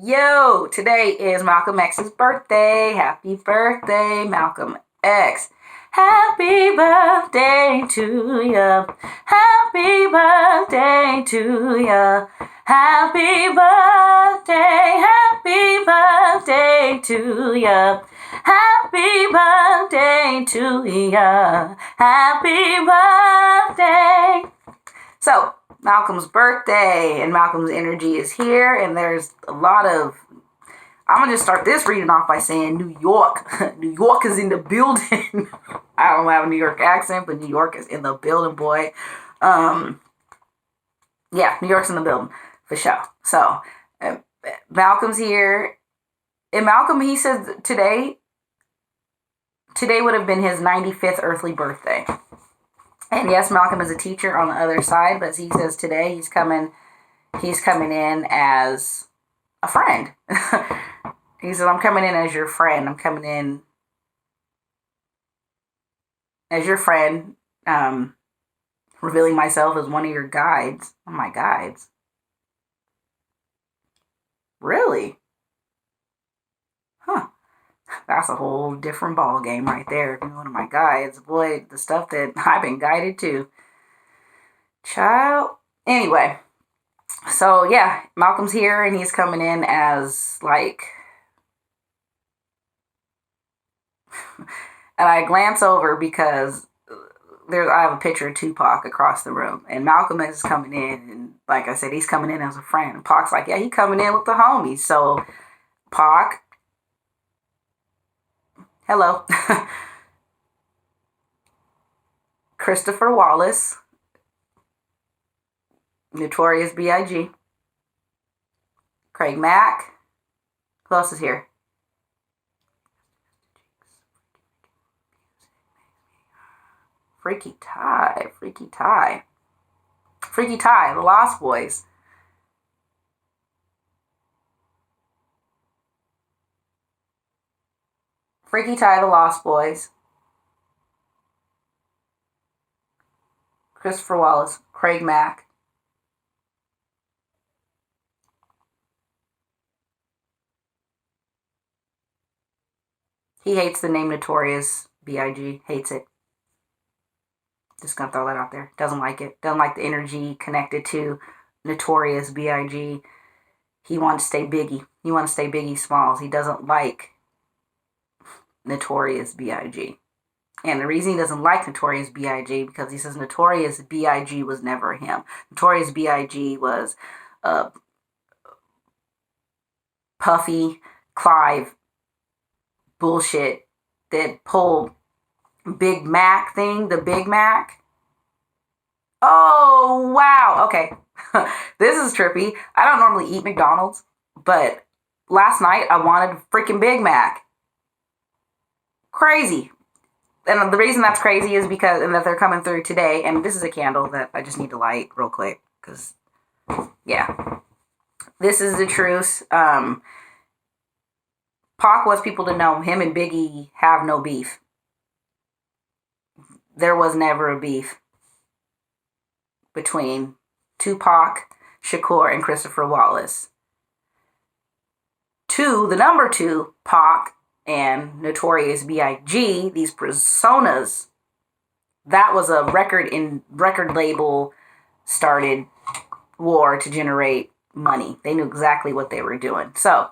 Yo, today is Malcolm X's birthday. Happy birthday, Malcolm X. Happy birthday to ya. Happy birthday to ya. Happy birthday, happy birthday to ya. Happy birthday to ya. Happy birthday. So, Malcolm's birthday and Malcolm's energy is here, and there's a lot of. I'm gonna just start this reading off by saying New York. New York is in the building. I don't have a New York accent, but New York is in the building, boy. Yeah, New York's in the building for sure. So, Malcolm's here, and Malcolm, he says today would have been his 95th earthly birthday. And yes, Malcolm is a teacher on the other side, but he says today he's coming in as a friend. He said, I'm coming in as your friend. I'm coming in as your friend, revealing myself as one of your guides. Oh, my guides. Really? Huh. That's a whole different ball game right there. One of my guides. Boy, the stuff that I've been guided to. Child. Anyway. So, yeah. Malcolm's here and he's coming in as, like... And I glance over because I have a picture of Tupac across the room. And Malcolm is coming in. And like I said, he's coming in as a friend. And Pac's like, yeah, he's coming in with the homies. So, Pac... Hello. Christopher Wallace. Notorious B.I.G. Craig Mack. Who else is here? Freaky Ty, the Lost Boys. Freaky Ty, the Lost Boys. Christopher Wallace, Craig Mack. He hates the name Notorious B.I.G. Hates it. Just gonna throw that out there. Doesn't like it. Doesn't like the energy connected to Notorious B.I.G. He wants to stay Biggie. He wants to stay Biggie Smalls. He doesn't like Notorious B.I.G. And the reason he doesn't like Notorious B.I.G. because he says Notorious B.I.G. was never him. Notorious B.I.G. was Puffy Clive bullshit that pulled Big Mac thing, the Big Mac. Oh, wow. Okay. This is trippy. I don't normally eat McDonald's, but last night I wanted freaking Big Mac. Crazy. And the reason that's crazy is because, and that they're coming through today, and this is a candle that I just need to light real quick, because, yeah. This is the truth. Pac wants people to know him and Biggie have no beef. There was never a beef between Tupac, Shakur, and Christopher Wallace. The number two, Pac and Notorious B.I.G., these personas, that was a record label started war to generate money. They knew exactly what they were doing. So,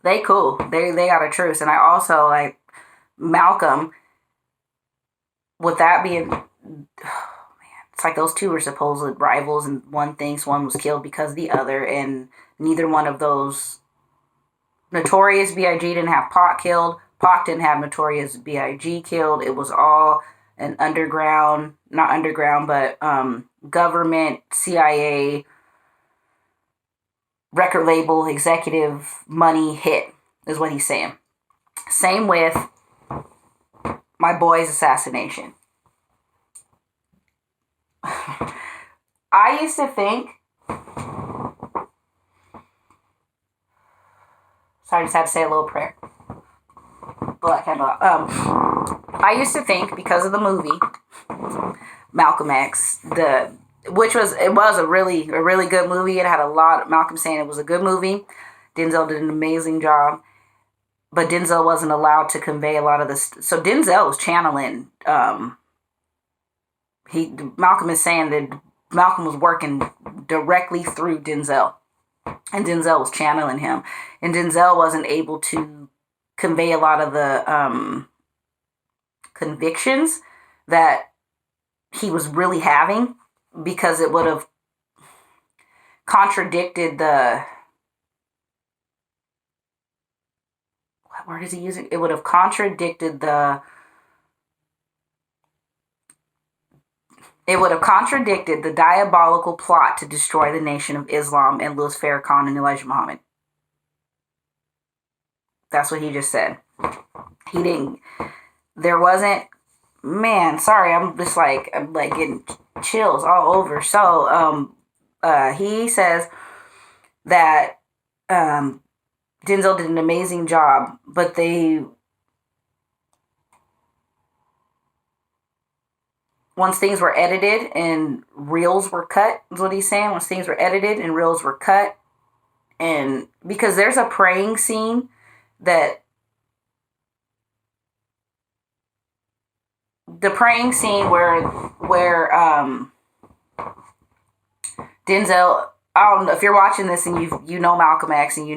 they cool. They got a truce. And I also like Malcolm, with that being, oh man, it's like those two were supposed rivals, and one thinks one was killed because of the other, and neither one of those. Notorious B.I.G. didn't have Pac killed. Pac didn't have Notorious B.I.G. killed. It was all an underground, not underground, but government, CIA, record label, executive money hit, is what he's saying. Same with my boy's assassination. I used to think, sorry, I just had to say a little prayer. I used to think, because of the movie Malcolm X, it was a really good movie. It had a lot. Malcolm saying it was a good movie. Denzel did an amazing job, but Denzel wasn't allowed to convey a lot of this. So Denzel was channeling. Malcolm is saying that Malcolm was working directly through Denzel, and Denzel was channeling him, and Denzel wasn't able to convey a lot of the convictions that he was really having, because it would have contradicted the, what word is he using? It would have contradicted the diabolical plot to destroy the Nation of Islam and Louis Farrakhan and Elijah Muhammad. That's what he just said. He didn't. There wasn't. Man, sorry, I'm getting chills all over. So, he says that Denzel did an amazing job, but once things were edited and reels were cut, is what he's saying. Once things were edited and reels were cut, and because there's a praying scene that where Denzel, I don't know if you're watching this and you know Malcolm X and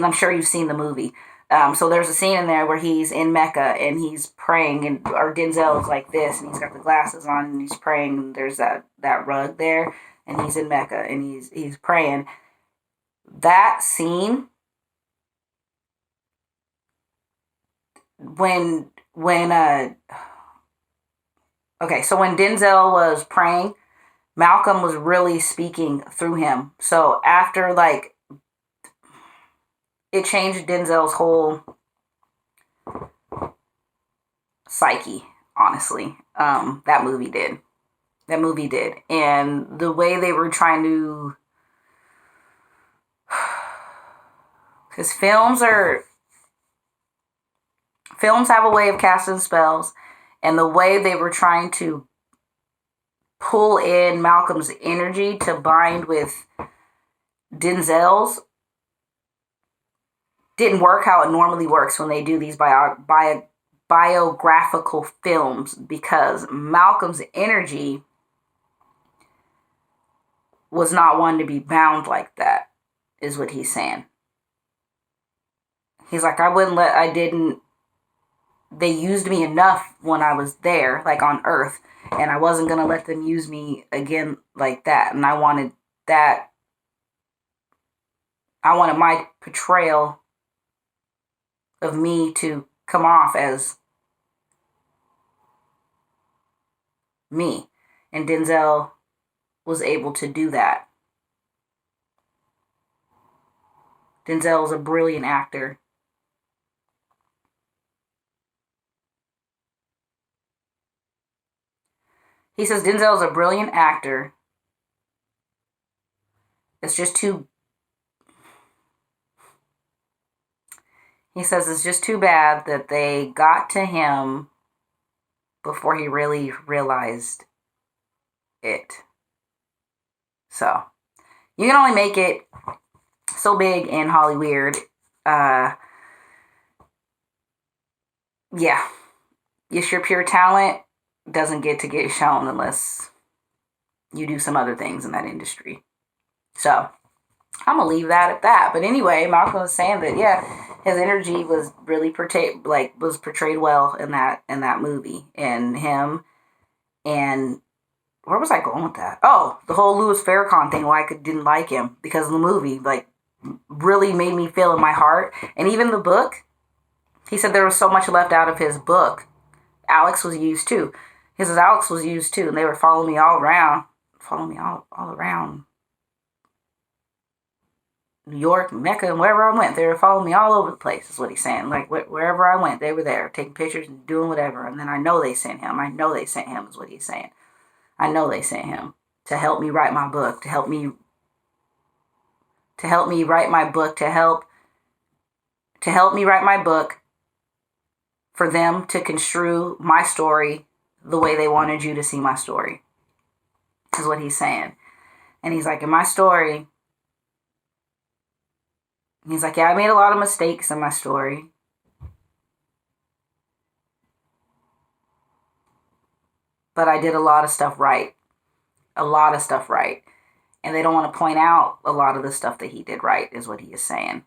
I'm sure you've seen the movie. So there's a scene in there where he's in Mecca and he's praying, or Denzel is like this and he's got the glasses on and he's praying, and there's that rug there, and he's in Mecca and he's praying. That scene, when Denzel was praying, Malcolm was really speaking through him. So after, it changed Denzel's whole psyche, honestly. That movie did. And the way they were trying to, because films have a way of casting spells, and the way they were trying to pull in Malcolm's energy to bind with Denzel's didn't work how it normally works when they do these biographical films, because Malcolm's energy was not one to be bound like that, is what he's saying. He's like, they used me enough when I was there, like on Earth, and I wasn't going to let them use me again like that. And I wanted my portrayal of me to come off as me. And Denzel was able to do that. Denzel is a brilliant actor. He says Denzel is a brilliant actor. It's just too bad that they got to him before he really realized it. So, you can only make it so big in Hollywood. Yeah. It's your pure talent doesn't get shown unless you do some other things in that industry. So, I'm going to leave that at that. But anyway, Malcolm was saying that, yeah, his energy was really portrayed well in that movie. And him, and where was I going with that? Oh, the whole Louis Farrakhan thing, why I didn't like him because of the movie, really made me feel in my heart. And even the book, he said there was so much left out of his book. Alex was used too. He says Alex was used too, and they were following me all around New York, Mecca, and wherever I went. They were following me all over the place, is what he's saying. Wherever I went, they were there, taking pictures and doing whatever. And then I know they sent him. Is what he's saying. I know they sent him to help me write my book, to help me write my book, to help me write my book, for them to construe my story the way they wanted you to see my story, is what he's saying. And he's like, in my story, He's like, yeah, I made a lot of mistakes in my story. But I did a lot of stuff right. A lot of stuff right. And they don't want to point out a lot of the stuff that he did right, is what he is saying.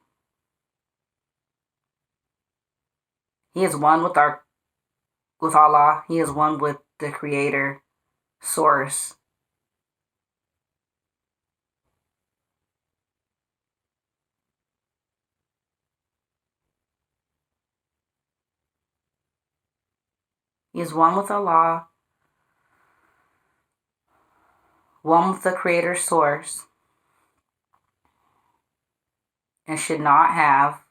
He is one with Allah. He is one with the creator, source. He is one with Allah, one with the creator, source, and should not have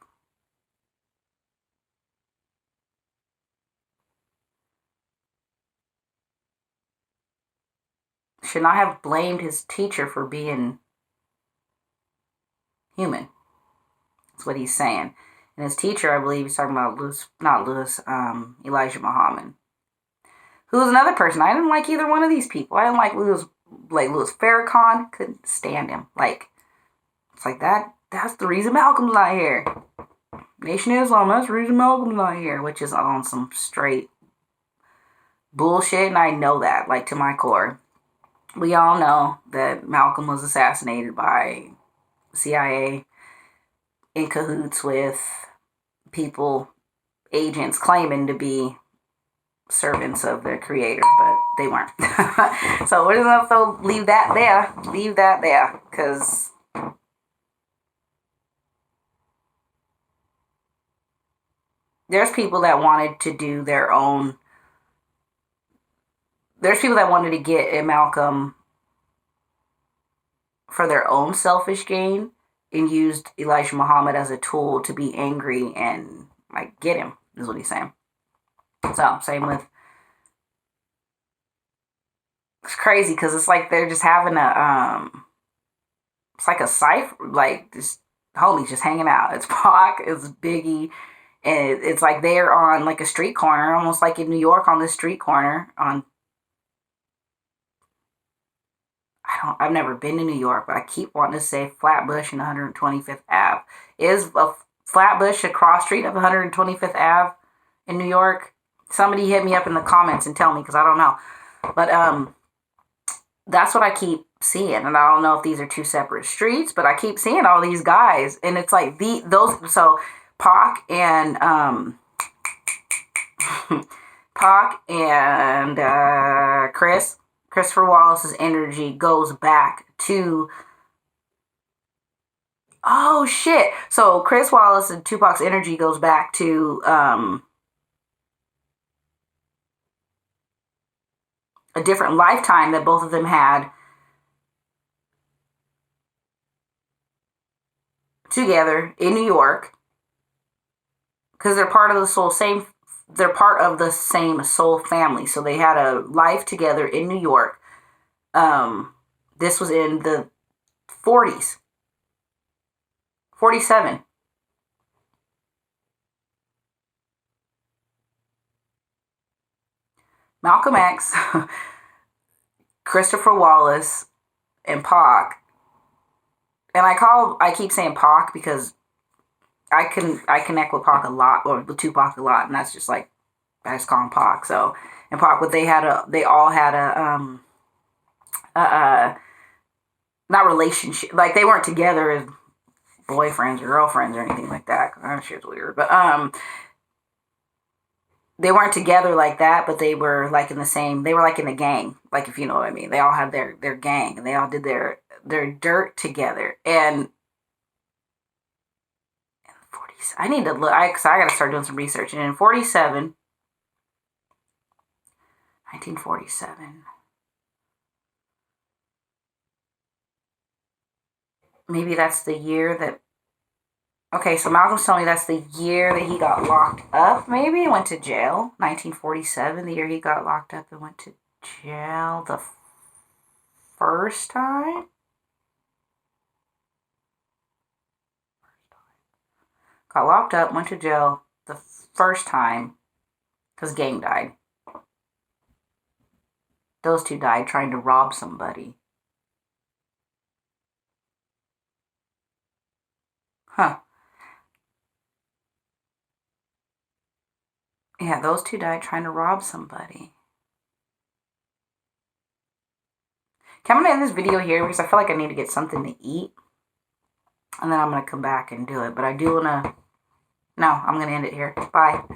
blamed his teacher for being human. That's what he's saying. And his teacher, I believe, he's talking about Elijah Muhammad, who was another person. I didn't like either one of these people. I didn't like Louis Farrakhan. Couldn't stand him. Like, it's like that. That's the reason Malcolm's not here. Nation of Islam. That's the reason Malcolm's not here, which is on some straight bullshit, and I know that, like, to my core. We all know that Malcolm was assassinated by CIA in cahoots with people, agents claiming to be servants of their creator, but they weren't. So we're just going to leave that there. Leave that there, because there's people that wanted to do their own. There's people that wanted to get at Malcolm for their own selfish gain and used Elijah Muhammad as a tool to be angry and, like, get him, is what he's saying. So, same with, it's crazy because it's like they're just having it's like a cipher, like, just homies just hanging out. It's Pac, it's Biggie, and it's like they're on, like, a street corner, almost like in New York on this street corner on, I've never been to New York, but I keep wanting to say Flatbush and 125th Ave. Is a Flatbush a cross street of 125th Ave in New York? Somebody hit me up in the comments and tell me, because I don't know. But that's what I keep seeing, and I don't know if these are two separate streets, but I keep seeing all these guys, and it's like so Pac and Christopher Wallace's energy goes back to, oh shit. So Chris Wallace and Tupac's energy goes back to a different lifetime that both of them had together in New York, because they're part of the same soul family. So they had a life together in New York. This was in the 40s. 47. Malcolm X, Christopher Wallace, and Pac. And I keep saying Pac because I connect with Pac a lot, or with Tupac a lot, and that's just like, I just call him Pac. So, and Pac, but they all had a not relationship, like they weren't together as boyfriends or girlfriends or anything like that. That shit's weird, but they weren't together like that, but they were like in the same. They were like in the gang, like, if you know what I mean. They all had their gang, and they all did their dirt together. And I need to look. I got to start doing some research. And in 1947, maybe that's the year that. Okay, so Malcolm's telling me that's the year that he got locked up. Maybe he went to jail. 1947, the year he got locked up and went to jail the first time. Got locked up, went to jail the first time because gang died. Those two died trying to rob somebody. Huh. Yeah, those two died trying to rob somebody. Okay, I'm going to end this video here because I feel like I need to get something to eat. And then I'm going to come back and do it. But I do want to... No, I'm going to end it here. Bye.